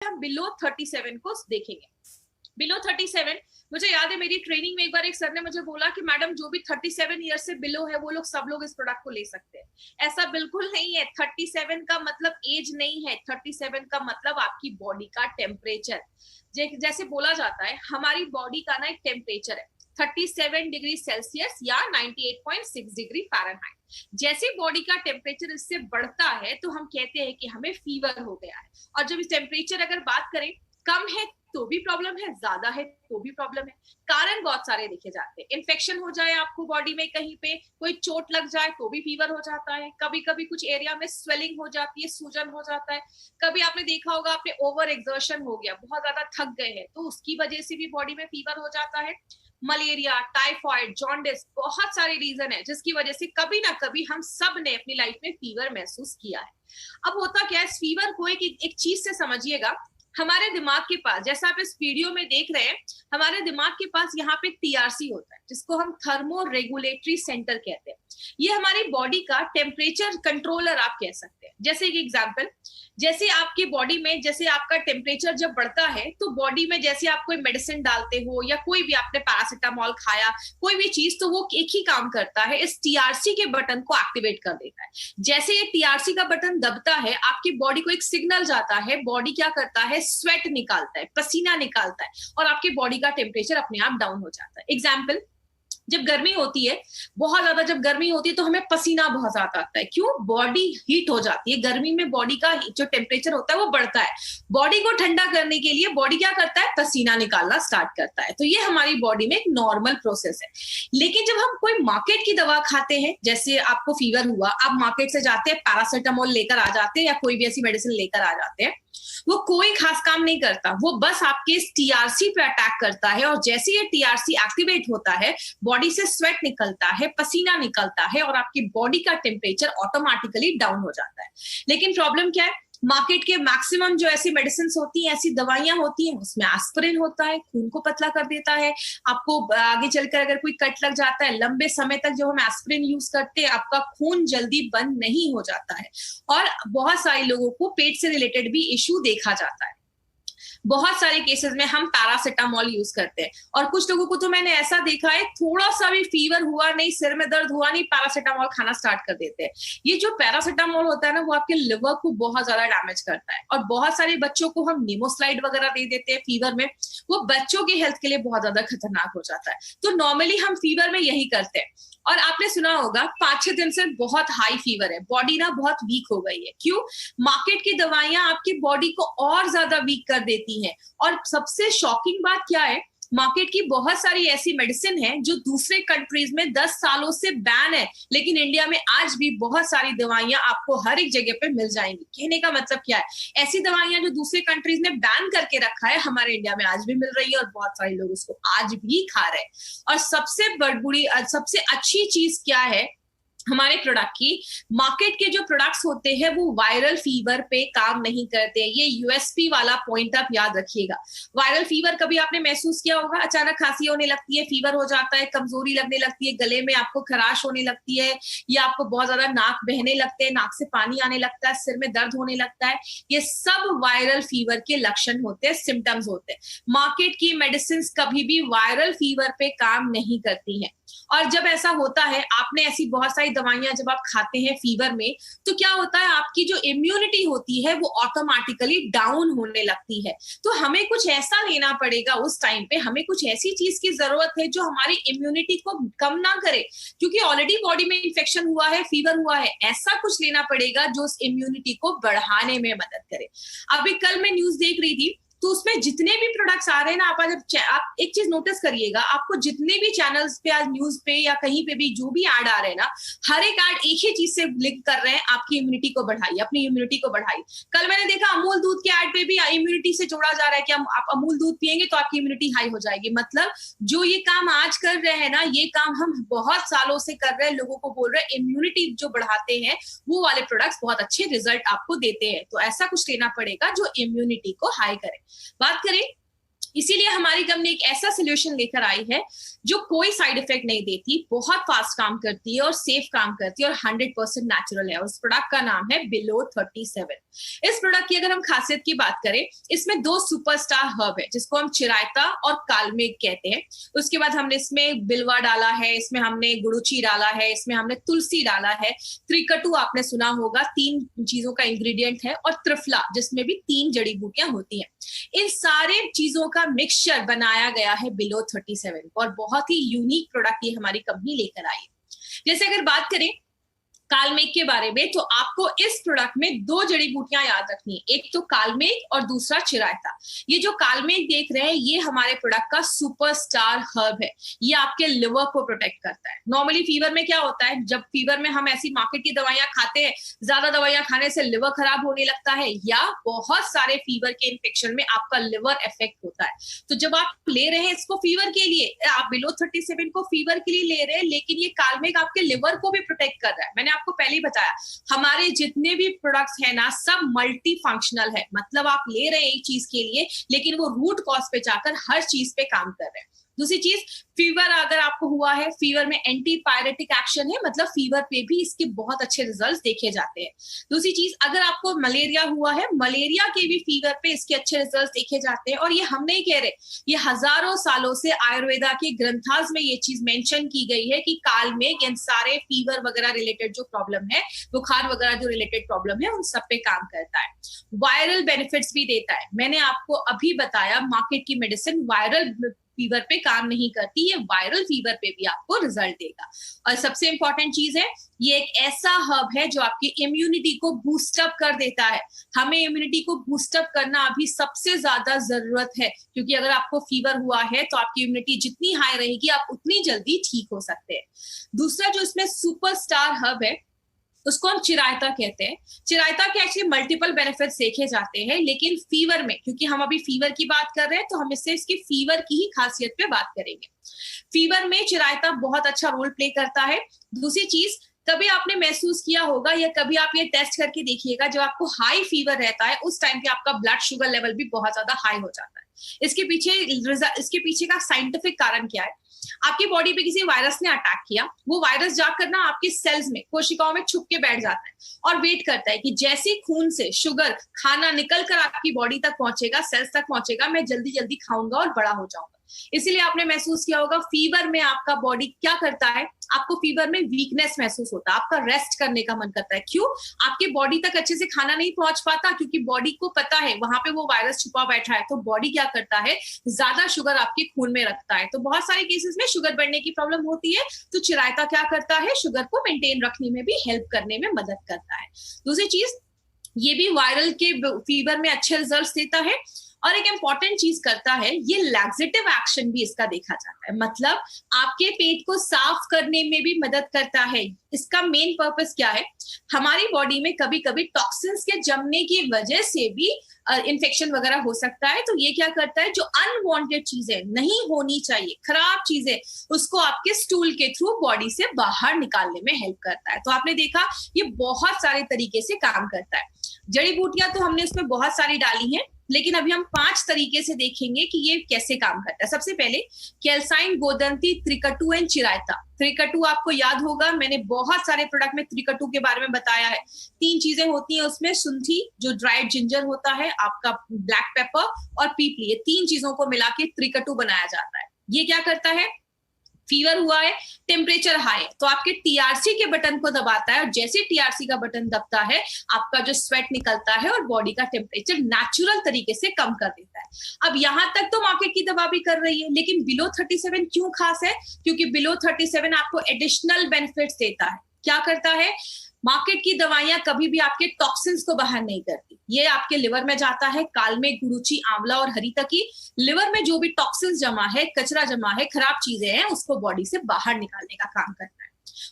हम बिलो 37 को देखेंगे। बिलो 37, मुझे याद है मेरी ट्रेनिंग में एक बार एक सर ने मुझे बोला कि मैडम जो भी 37 ईयर से बिलो है वो लोग सब लोग इस प्रोडक्ट को ले सकते हैं। ऐसा बिल्कुल नहीं है। 37 का मतलब एज नहीं है, 37 का मतलब आपकी बॉडी का टेम्परेचर। जैसे बोला जाता है हमारी बॉडी का ना एक टेम्परेचर है 37 डिग्री सेल्सियस या 98.6 डिग्री फ़ारेनहाइट। जैसे बॉडी का टेम्परेचर इससे बढ़ता है तो हम कहते हैं कि हमें फीवर हो गया है। और जब इस टेम्परेचर अगर बात करें कम है तो भी प्रॉब्लम है, ज्यादा है तो भी प्रॉब्लम है। कारण बहुत सारे देखे जाते हैं। इन्फेक्शन हो जाए आपको बॉडी में, कहीं पे कोई चोट लग जाए तो भी फीवर हो जाता है। कभी कभी कुछ एरिया में स्वेलिंग हो जाती है, सूजन हो जाता है। कभी आपने देखा होगा आपने ओवर एक्सर्शन हो गया, बहुत ज्यादा थक गए हैं तो उसकी वजह से भी बॉडी में फीवर हो जाता है। मलेरिया, टाइफॉइड, जॉन्डिस, बहुत सारे रीजन है जिसकी वजह से कभी ना कभी हम सब ने अपनी लाइफ में फीवर महसूस किया है। अब होता क्या है, इस फीवर को एक चीज से समझिएगा। हमारे दिमाग के पास, जैसा आप इस वीडियो में देख रहे हैं, हमारे दिमाग के पास यहाँ पे टीआरसी होता है जिसको हम थर्मो रेगुलेटरी सेंटर कहते हैं। ये हमारी बॉडी का टेम्परेचर कंट्रोलर आप कह सकते हैं। जैसे एक एग्जांपल, जैसे आपकी बॉडी में जैसे आपका टेम्परेचर जब बढ़ता है तो बॉडी में जैसे आप कोई मेडिसिन डालते हो या कोई भी आपने पैरासिटामोल खाया, कोई भी चीज, तो वो एक ही काम करता है, इस टीआरसी के बटन को एक्टिवेट कर देता है। जैसे ये टीआरसी का बटन दबता है आपकी बॉडी को एक सिग्नल जाता है, बॉडी क्या करता है, स्वेट निकालता है, पसीना निकालता है और आपकी बॉडी का टेम्परेचर अपने आप डाउन हो जाता है। एग्जाम्पल, जब गर्मी होती है, बहुत ज्यादा जब गर्मी होती है तो हमें पसीना बहुत ज्यादा आता है। क्यों? बॉडी हीट हो जाती है। गर्मी में बॉडी का जो टेम्परेचर होता है वो बढ़ता है। बॉडी को ठंडा करने के लिए बॉडी क्या करता है, पसीना निकालना स्टार्ट करता है। तो ये हमारी बॉडी में एक नॉर्मल प्रोसेस है। लेकिन जब हम कोई मार्केट की दवा खाते हैं, जैसे आपको फीवर हुआ, आप मार्केट से जाते हैं, पैरासिटामोल लेकर आ जाते हैं या कोई भी ऐसी मेडिसिन लेकर आ जाते हैं, वो कोई खास काम नहीं करता, वो बस आपके इस टीआरसी पे अटैक करता है। और जैसे ये टीआरसी एक्टिवेट होता है, बॉडी से स्वेट निकलता है, पसीना निकलता है और आपकी बॉडी का टेम्परेचर ऑटोमेटिकली डाउन हो जाता है। लेकिन प्रॉब्लम क्या है, मार्केट के मैक्सिमम जो ऐसी मेडिसिन होती हैं, ऐसी दवाइयां होती हैं, उसमें एस्पिरिन होता है, खून को पतला कर देता है। आपको आगे चलकर अगर कोई कट लग जाता है, लंबे समय तक जब हम एस्पिरिन यूज करते हैं, आपका खून जल्दी बंद नहीं हो जाता है और बहुत सारे लोगों को पेट से रिलेटेड भी इश्यू देखा जाता है। बहुत सारे केसेस में हम पैरासिटामोल यूज करते हैं और कुछ लोगों को तो मैंने ऐसा देखा है, थोड़ा सा भी फीवर हुआ नहीं, सिर में दर्द हुआ नहीं, पैरासिटामोल खाना स्टार्ट कर देते हैं। ये जो पैरासिटामोल होता है ना, वो आपके लिवर को बहुत ज्यादा डैमेज करता है। और बहुत सारे बच्चों को हम निमोस्लाइड वगैरह दे देते हैं फीवर में, वो बच्चों के हेल्थ के लिए बहुत ज्यादा खतरनाक हो जाता है। तो नॉर्मली हम फीवर में यही करते हैं। और आपने सुना होगा 5-6 दिन से बहुत हाई फीवर है, बॉडी ना बहुत वीक हो गई है। क्यों? मार्केट की दवाइयां आपकी बॉडी को और ज्यादा वीक कर देती हैं। और सबसे शॉकिंग बात क्या है, मार्केट की बहुत सारी ऐसी मेडिसिन है जो दूसरे कंट्रीज में 10 सालों से बैन है, लेकिन इंडिया में आज भी बहुत सारी दवाइयां आपको हर एक जगह पे मिल जाएंगी। कहने का मतलब क्या है, ऐसी दवाइयां जो दूसरे कंट्रीज ने बैन करके रखा है, हमारे इंडिया में आज भी मिल रही है और बहुत सारे लोग उसको आज भी खा रहे हैं। और सबसे बड़ी सबसे अच्छी चीज क्या है हमारे प्रोडक्ट की, मार्केट के जो प्रोडक्ट्स होते हैं वो वायरल फीवर पे काम नहीं करते। ये यूएसपी वाला पॉइंट आप याद रखिएगा। वायरल फीवर कभी आपने महसूस किया होगा, अचानक खांसी होने लगती है, फीवर हो जाता है, कमजोरी लगने लगती है, गले में आपको खराश होने लगती है या आपको बहुत ज्यादा नाक बहने लगते हैं, नाक से पानी आने लगता है, सिर में दर्द होने लगता है। ये सब वायरल फीवर के लक्षण होते हैं, सिम्टम्स होते हैं। मार्केट की मेडिसिन कभी भी वायरल फीवर पे काम नहीं करती है। और जब ऐसा होता है, आपने ऐसी बहुत सारी दवाइयां जब आप खाते हैं फीवर में, तो क्या होता है, आपकी जो इम्यूनिटी होती है वो ऑटोमेटिकली डाउन होने लगती है। तो हमें कुछ ऐसा लेना पड़ेगा उस टाइम पे, हमें कुछ ऐसी चीज की जरूरत है जो हमारी इम्यूनिटी को कम ना करे, क्योंकि ऑलरेडी बॉडी में इंफेक्शन हुआ है, फीवर हुआ है। ऐसा कुछ लेना पड़ेगा जो उस इम्यूनिटी को बढ़ाने में मदद करे। अभी कल मैं न्यूज देख रही थी, तो उसमें जितने भी प्रोडक्ट्स आ रहे हैं ना, आप एक चीज नोटिस करिएगा, आपको जितने भी चैनल्स पे आज न्यूज पे या कहीं पे भी जो भी ऐड आ रहे हैं ना, हर एक ऐड एक ही चीज से लिंक कर रहे हैं, आपकी इम्यूनिटी को बढ़ाइए, अपनी इम्यूनिटी को बढ़ाइए। कल मैंने देखा अमूल दूध के ऐड पे भी इम्यूनिटी से जोड़ा जा रहा है कि आप अमूल दूध पियेंगे तो आपकी इम्यूनिटी हाई हो जाएगी। मतलब जो ये काम आज कर रहे हैं ना, ये काम हम बहुत सालों से कर रहे हैं, लोगों को बोल रहे हैं इम्यूनिटी जो बढ़ाते हैं वो वाले प्रोडक्ट्स बहुत अच्छे रिजल्ट आपको देते हैं। तो ऐसा कुछ लेना पड़ेगा जो इम्यूनिटी को हाई करे। बात करें इसीलिए हमारी कंपनी एक ऐसा सोल्यूशन लेकर आई है जो कोई साइड इफेक्ट नहीं देती, बहुत फास्ट काम करती है और सेफ काम करती है और 100% नेचुरल है। उस प्रोडक्ट का नाम है बिलो 37। इस प्रोडक्ट की अगर हम खासियत की बात करें, इसमें 2 सुपरस्टार हर्ब है जिसको हम चिरायता और कालमेघ कहते हैं। उसके बाद हमने इसमें बिलवा डाला है, इसमें हमने गुड़ुची डाला है, इसमें हमने तुलसी डाला है, त्रिकटु आपने सुना होगा, 3 चीजों का इंग्रेडिएंट है, और त्रिफला जिसमें भी 3 जड़ी बूटियां होती हैं। इन सारे चीजों का मिक्सचर बनाया गया है बिलो 37 और बहुत ही यूनिक प्रोडक्ट ये हमारी कंपनी लेकर आई है। जैसे अगर बात करें कालमेघ के बारे में, तो आपको इस प्रोडक्ट में 2 जड़ी बूटियां याद रखनी है, एक तो कालमेघ और दूसरा चिरायता। ये जो कालमेघ देख रहे हैं ये हमारे प्रोडक्ट का सुपरस्टार हर्ब है। ये आपके लिवर को प्रोटेक्ट करता है। नॉर्मली फीवर में क्या होता है, जब फीवर में हम ऐसी मार्केट की दवाइयां खाते हैं, ज्यादा दवाइयां खाने से लिवर खराब होने लगता है, या बहुत सारे फीवर के इन्फेक्शन में आपका लिवर इफेक्ट होता है। तो जब आप ले रहे हैं इसको फीवर के लिए, आप बिलो 37 को फीवर के लिए ले रहे हैं, लेकिन ये कालमेघ आपके लिवर को भी प्रोटेक्ट कर रहा है। मैंने आपको पहले ही बताया, हमारे जितने भी प्रोडक्ट्स हैं ना, सब मल्टी फंक्शनल है। मतलब आप ले रहे हैं एक चीज के लिए, लेकिन वो रूट कॉज पे जाकर हर चीज पे काम कर रहे हैं। दूसरी चीज, फीवर अगर आपको हुआ है, फीवर में एंटी पायरेटिक एक्शन है, मतलब फीवर पे भी इसके बहुत अच्छे रिजल्ट्स देखे जाते हैं। दूसरी चीज, अगर आपको मलेरिया हुआ है, मलेरिया के भी फीवर पे इसके अच्छे रिजल्ट्स देखे जाते हैं। और ये हम नहीं कह रहे, ये हजारों सालों से आयुर्वेदा के ग्रंथास में ये चीज मेंशन की गई है कि कालमेघ इन सारे फीवर वगैरह रिलेटेड जो प्रॉब्लम है, बुखार वगैरह जो रिलेटेड प्रॉब्लम है, उन सब पे काम करता है। वायरल बेनिफिट्स भी देता है। मैंने आपको अभी बताया, मार्केट की मेडिसिन वायरल फीवर पे काम नहीं करती, ये वायरल फीवर पे भी आपको रिजल्ट देगा। और सबसे इंपॉर्टेंट चीज है, ये एक ऐसा हर्ब है जो आपकी इम्यूनिटी को बूस्टअप कर देता है। हमें इम्यूनिटी को बूस्टअप करना अभी सबसे ज्यादा जरूरत है, क्योंकि अगर आपको फीवर हुआ है तो आपकी इम्यूनिटी जितनी हाई रहेगी, आप उतनी जल्दी ठीक हो सकते हैं। दूसरा जो इसमें सुपरस्टार हर्ब है, उसको हम चिरायता कहते हैं। चिरायता के एक्चुअली मल्टीपल बेनिफिट्स देखे जाते हैं, लेकिन फीवर में, क्योंकि हम अभी फीवर की बात कर रहे हैं, तो हम इससे इसकी फीवर की ही खासियत पे बात करेंगे। फीवर में चिरायता बहुत अच्छा रोल प्ले करता है। दूसरी चीज, कभी आपने महसूस किया होगा या कभी आप ये टेस्ट करके देखिएगा, जब आपको हाई फीवर रहता है उस टाइम पे आपका ब्लड शुगर लेवल भी बहुत ज्यादा हाई हो जाता है। इसके पीछे का साइंटिफिक कारण क्या है? आपकी बॉडी पे किसी वायरस ने अटैक किया, वो वायरस जाकर ना आपके सेल्स में, कोशिकाओं में छुप के बैठ जाता है और वेट करता है कि जैसे खून से शुगर खाना निकल कर आपकी बॉडी तक पहुंचेगा, सेल्स तक पहुंचेगा, मैं जल्दी जल्दी खाऊंगा और बड़ा हो जाऊंगा। इसीलिए आपने महसूस किया होगा, फीवर में आपका बॉडी क्या करता है, आपको फीवर में वीकनेस महसूस होता है, आपका रेस्ट करने का मन करता है। क्यों? आपके बॉडी तक अच्छे से खाना नहीं पहुंच पाता, क्योंकि बॉडी को पता है वहां पे वो वायरस छुपा बैठा है। तो बॉडी क्या करता है, ज्यादा शुगर आपके खून में रखता है। तो बहुत सारे केसेस में शुगर बढ़ने की प्रॉब्लम होती है, तो चिरायता क्या करता है, शुगर को मेंटेन रखने में भी हेल्प करने में मदद करता है। दूसरी चीज, ये भी वायरल के फीवर में अच्छे रिजल्ट्स देता है। और एक इंपॉर्टेंट चीज करता है, ये लैक्सेटिव एक्शन भी इसका देखा जाता है, मतलब आपके पेट को साफ करने में भी मदद करता है। इसका मेन पर्पस क्या है, हमारी बॉडी में कभी कभी टॉक्सिन्स के जमने की वजह से भी इन्फेक्शन वगैरह हो सकता है। तो ये क्या करता है, जो अनवांटेड चीजें नहीं होनी चाहिए, खराब चीजें, उसको आपके स्टूल के थ्रू बॉडी से बाहर निकालने में हेल्प करता है। तो आपने देखा, ये बहुत सारे तरीके से काम करता है। जड़ी बूटियां तो हमने इसमें बहुत सारी डाली हैं, लेकिन अभी हम 5 तरीके से देखेंगे कि ये कैसे काम करता है। सबसे पहले कैल्साइन, गोदंती, त्रिकटु एंड चिरायता। त्रिकटु आपको याद होगा, मैंने बहुत सारे प्रोडक्ट में त्रिकटु के बारे में बताया है। 3 चीजें होती हैं उसमें, सुंठी जो ड्राइड जिंजर होता है, आपका ब्लैक पेपर और पीपली, ये 3 चीजों को मिला के त्रिकटु बनाया जाता है। ये क्या करता है, फीवर हुआ है, टेम्परेचर हाई, तो आपके टीआरसी के बटन को दबाता है, और जैसे टीआरसी का बटन दबता है, आपका जो स्वेट निकलता है और बॉडी का टेम्परेचर नेचुरल तरीके से कम कर देता है। अब यहां तक तो मार्केट की दवा भी कर रही है, लेकिन बिलो 37 क्यों खास है? क्योंकि बिलो 37 आपको एडिशनल बेनिफिट्स देता है। क्या करता है, मार्केट की दवाइयां कभी भी आपके टॉक्सिन्स को बाहर नहीं करती, ये आपके लिवर में जाता है। कालमेघ, गुरुची, आंवला और हरितकी, लिवर में जो भी टॉक्सिन्स जमा है, कचरा जमा है, खराब चीजें हैं, उसको बॉडी से बाहर निकालने का काम करता है।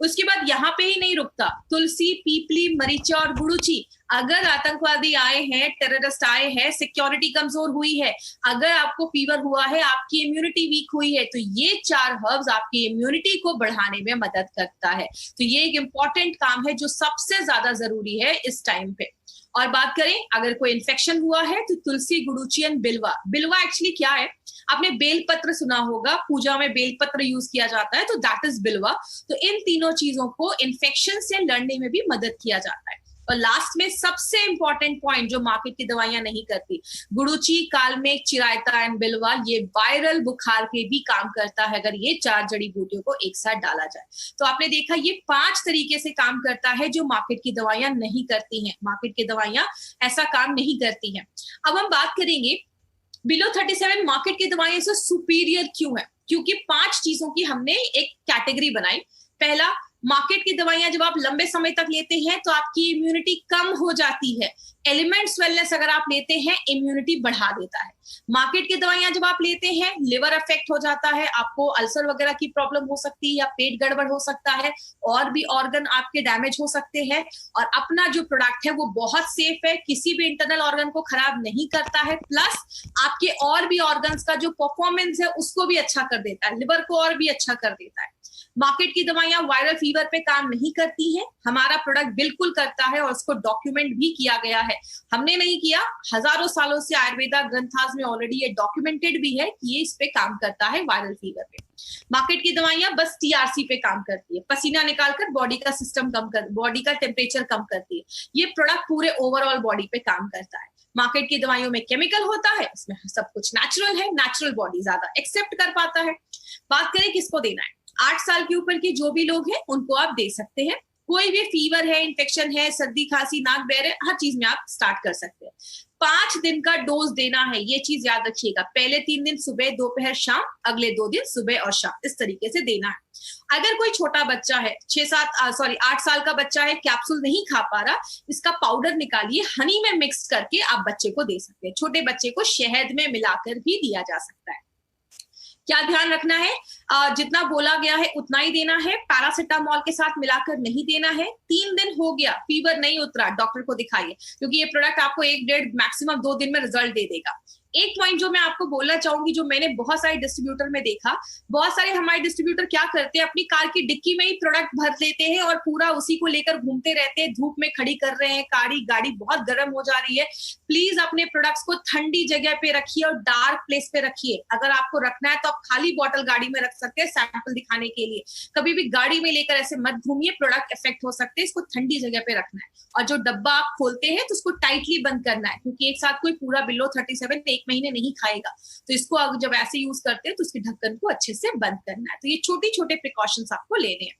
उसके बाद यहाँ पे ही नहीं रुकता, तुलसी, पीपली, मरीचा और गुड़ुची, अगर आतंकवादी आए हैं, टेररिस्ट आए हैं, सिक्योरिटी कमजोर हुई है, अगर आपको फीवर हुआ है, आपकी इम्यूनिटी वीक हुई है, तो ये 4 हर्ब्स आपकी इम्यूनिटी को बढ़ाने में मदद करता है। तो ये एक इंपॉर्टेंट काम है जो सबसे ज्यादा जरूरी है इस टाइम पे। और बात करें अगर कोई इन्फेक्शन हुआ है तो तुलसी, गुड़ूची एंड बिल्वा। बिल्वा एक्चुअली क्या है, आपने बेलपत्र सुना होगा, पूजा में बेलपत्र यूज किया जाता है, तो दैट इज बिल्वा। तो इन तीनों चीजों को इन्फेक्शन से लड़ने में भी मदद किया जाता है। और लास्ट में सबसे इंपॉर्टेंट पॉइंट जो मार्केट की दवाइयां नहीं करती, गुड़ूची, कालमेघ, चिरायता एंड बिल्वा, ये वायरल बुखार पे भी काम करता है अगर ये 4 जड़ी बूटियों को एक साथ डाला जाए। तो आपने देखा ये 5 तरीके से काम करता है जो मार्केट की दवाइयां नहीं करती हैं। मार्केट की दवाइयां ऐसा काम नहीं करती हैं। अब हम बात करेंगे बिलो 37 मार्केट की दवाइयां से सुपीरियर क्यों है, क्योंकि 5 चीजों की हमने एक कैटेगरी बनाई। पहला, मार्केट की दवाइयां जब आप लंबे समय तक लेते हैं तो आपकी इम्यूनिटी कम हो जाती है। एलिमेंट्स वेलनेस अगर आप लेते हैं इम्यूनिटी बढ़ा देता है। मार्केट की दवाइयां जब आप लेते हैं लिवर अफेक्ट हो जाता है, आपको अल्सर वगैरह की प्रॉब्लम हो सकती है या पेट गड़बड़ हो सकता है, और भी ऑर्गन आपके डैमेज हो सकते हैं। और अपना जो प्रोडक्ट है वो बहुत सेफ है, किसी भी इंटरनल ऑर्गन को खराब नहीं करता है, प्लस आपके और भी ऑर्गन्स का जो परफॉर्मेंस है उसको भी अच्छा कर देता है, लिवर को और भी अच्छा कर देता है। मार्केट की दवाइयां वायरल फीवर पे काम नहीं करती हैं, हमारा प्रोडक्ट बिल्कुल करता है और उसको डॉक्यूमेंट भी किया गया है। हमने नहीं किया, हजारों सालों से आयुर्वेदा ग्रंथास में ऑलरेडी ये डॉक्यूमेंटेड भी है कि ये इस पे काम करता है वायरल फीवर पे। मार्केट की दवाइयां बस टीआरसी पे काम करती है, पसीना निकालकर बॉडी का सिस्टम कम कर, बॉडी का टेम्परेचर कम करती है। ये प्रोडक्ट पूरे ओवरऑल बॉडी पे काम करता है। मार्केट की दवाइयों में केमिकल होता है, इसमें सब कुछ नेचुरल है, नेचुरल बॉडी ज्यादा एक्सेप्ट कर पाता है। बात करें किसको देना है, 8 साल के ऊपर के जो भी लोग हैं उनको आप दे सकते हैं। कोई भी फीवर है, इन्फेक्शन है, सर्दी खांसी, नाक बह रहे, हर चीज में आप स्टार्ट कर सकते हैं। 5 दिन का डोज देना है, ये चीज याद रखिएगा। पहले 3 दिन सुबह, दोपहर, शाम, अगले 2 दिन सुबह और शाम, इस तरीके से देना है। अगर कोई छोटा बच्चा है, 8 साल का बच्चा है, कैप्सूल नहीं खा पा रहा, इसका पाउडर निकालिए, हनी में मिक्स करके आप बच्चे को दे सकते हैं। छोटे बच्चे को शहद में मिलाकर भी दिया जा सकता है। क्या ध्यान रखना है, जितना बोला गया है उतना ही देना है, पैरासिटामोल के साथ मिलाकर नहीं देना है। 3 दिन हो गया, फीवर नहीं उतरा, डॉक्टर को दिखाइए, क्योंकि ये प्रोडक्ट आपको 1-1.5 मैक्सिमम 2 दिन में रिजल्ट दे देगा। एक पॉइंट जो मैं आपको बोलना चाहूंगी, जो मैंने बहुत सारे डिस्ट्रीब्यूटर में देखा, बहुत सारे हमारे डिस्ट्रीब्यूटर क्या करते हैं, अपनी कार की डिक्की में ही प्रोडक्ट भर लेते हैं और पूरा उसी को लेकर घूमते रहते हैं, धूप में खड़ी कर रहे हैं, गाड़ी बहुत गर्म हो जा रही है। प्लीज अपने प्रोडक्ट्स को ठंडी जगह पे रखिए और डार्क प्लेस पे रखिए। अगर आपको रखना है तो आप खाली बॉटल गाड़ी में रख सकते हैं सैंपल दिखाने के लिए। कभी भी गाड़ी में लेकर ऐसे मत घूमिए, प्रोडक्ट इफेक्ट हो सकते हैं, इसको ठंडी जगह पे रखना है। और जो डब्बा आप खोलते हैं तो उसको टाइटली बंद करना है, क्योंकि एक साथ कोई पूरा बिलो 37 1 महीने नहीं खाएगा। तो इसको जब ऐसे यूज करते हैं तो उसके ढक्कन को अच्छे से बंद करना है। तो ये छोटे छोटे प्रिकॉशंस आपको लेने हैं।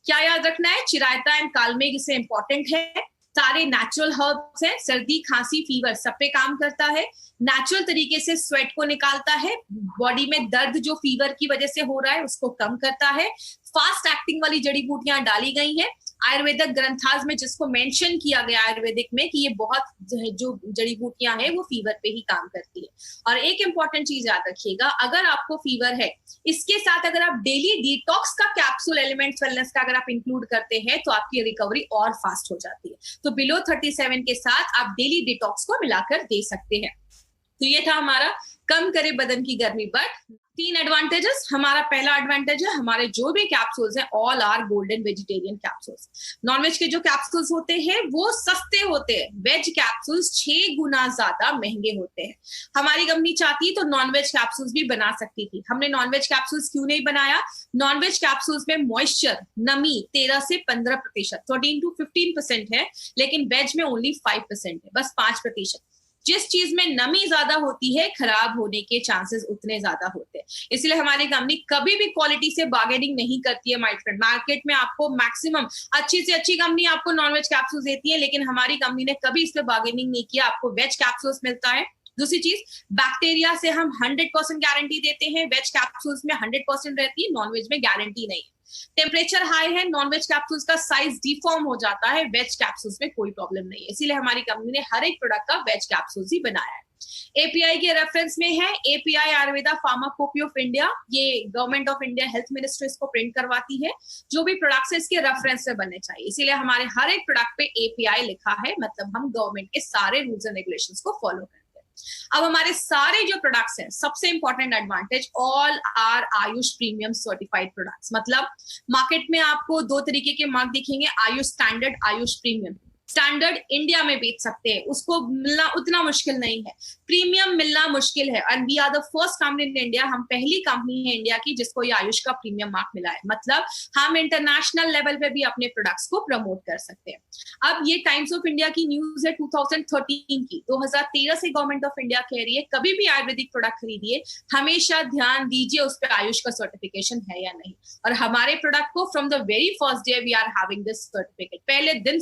क्या याद रखना है, चिरायता एंड कालमेघ इससे इंपॉर्टेंट है। सारे नेचुरल हर्ब्स हैं, सर्दी, खांसी, फीवर सब पे काम करता है। नेचुरल तरीके से स्वेट को निकालता है, बॉडी में दर्द जो फीवर की वजह से हो रहा है उसको कम करता है। फास्ट एक्टिंग वाली जड़ी बूटियां डाली गई हैं आयुर्वेदिक ग्रंथास में, जिसको मेंशन किया गया आयुर्वेदिक में कि ये बहुत जो जड़ी बूटियां हैं वो फीवर पे ही काम करती है। और एक इंपॉर्टेंट चीज याद रखिएगा, अगर आपको फीवर है, इसके साथ अगर आप डेली डिटॉक्स का कैप्सूल एलिमेंट्स वेलनेस का अगर आप इंक्लूड करते हैं तो आपकी रिकवरी और फास्ट हो जाती है। तो बिलो 37 के साथ आप डेली डिटॉक्स को मिलाकर दे सकते हैं। तो ये था हमारा कम करे बदन की गर्मी। But 3 advantages. हमारा पहला एडवांटेज है, हमारे जो भी कैप्सूल्स हैं all are golden vegetarian capsules. Non veg के जो कैप्सूल्स होते हैं वो सस्ते होते हैं, वेज कैप्सूल्स 6 गुना ज्यादा महंगे होते हैं। हमारी कंपनी चाहती तो नॉनवेज कैप्सूल्स भी बना सकती थी। हमने नॉनवेज कैप्सूल्स क्यों नहीं बनाया? नॉनवेज कैप्सूल्स में मॉइस्चर, नमी 13 से 15%, 13 to 15% है, लेकिन वेज में ओनली 5% है, बस 5%। जिस चीज में नमी ज्यादा होती है खराब होने के चांसेस उतने ज्यादा होते हैं। इसलिए हमारी कंपनी कभी भी क्वालिटी से बार्गेनिंग नहीं करती है। माय फ्रेंड, मार्केट में आपको मैक्सिमम अच्छी से अच्छी कंपनी आपको नॉनवेज कैप्सूल्स देती है, लेकिन हमारी कंपनी ने कभी इस पे बार्गेनिंग नहीं किया। आपको वेज कैप्सूल्स मिलता है। दूसरी चीज, बैक्टीरिया से हम 100% गारंटी देते हैं। वेज कैप्सूल्स में 100% रहती है, नॉनवेज में गारंटी नहीं है। टेम्परेचर हाई है, नॉनवेज कैप्सूल्स का साइज डिफॉर्म हो जाता है, वेज कैप्सूल्स में कोई प्रॉब्लम नहीं है। इसीलिए हमारी कंपनी ने हर एक प्रोडक्ट का वेज कैप्सूल्स ही बनाया है। एपीआई के रेफरेंस में है एपीआई आयुर्वेदा फार्माकोपी ऑफ इंडिया, ये government of India health ministry इसको प्रिंट करवाती है। जो भी प्रोडक्ट्स है इसके रेफरेंस से बनने चाहिए, इसीलिए हमारे हर एक प्रोडक्ट पे एपीआई लिखा है, मतलब हम गवर्नमेंट के सारे रूल्स एंड रेगुलेशंस को फॉलो करते हैं। अब हमारे सारे जो प्रोडक्ट्स हैं, सबसे important advantage, all are Ayush premium certified products. मतलब मार्केट में आपको 2 तरीके के मार्क दिखेंगे, Ayush standard, Ayush premium. Standard India में बेच सकते हैं, उसको मिलना उतना मुश्किल नहीं है, प्रीमियम मिलना मुश्किल है। And we are the first company in India, हम पहली कंपनी है इंडिया की जिसको ये आयुष का प्रीमियम मार्क मिला है, मतलब हम इंटरनेशनल लेवल पे भी अपने प्रोडक्ट्स को प्रमोट कर सकते हैं। अब ये टाइम्स ऑफ इंडिया की न्यूज है 2013 की, 2013 से गवर्नमेंट ऑफ इंडिया कह रही है कभी भी आयुर्वेदिक प्रोडक्ट खरीदिए हमेशा ध्यान दीजिए उस पर आयुष का सर्टिफिकेशन है या नहीं, और हमारे प्रोडक्ट को from the very first day we are having this certificate, पहले दिन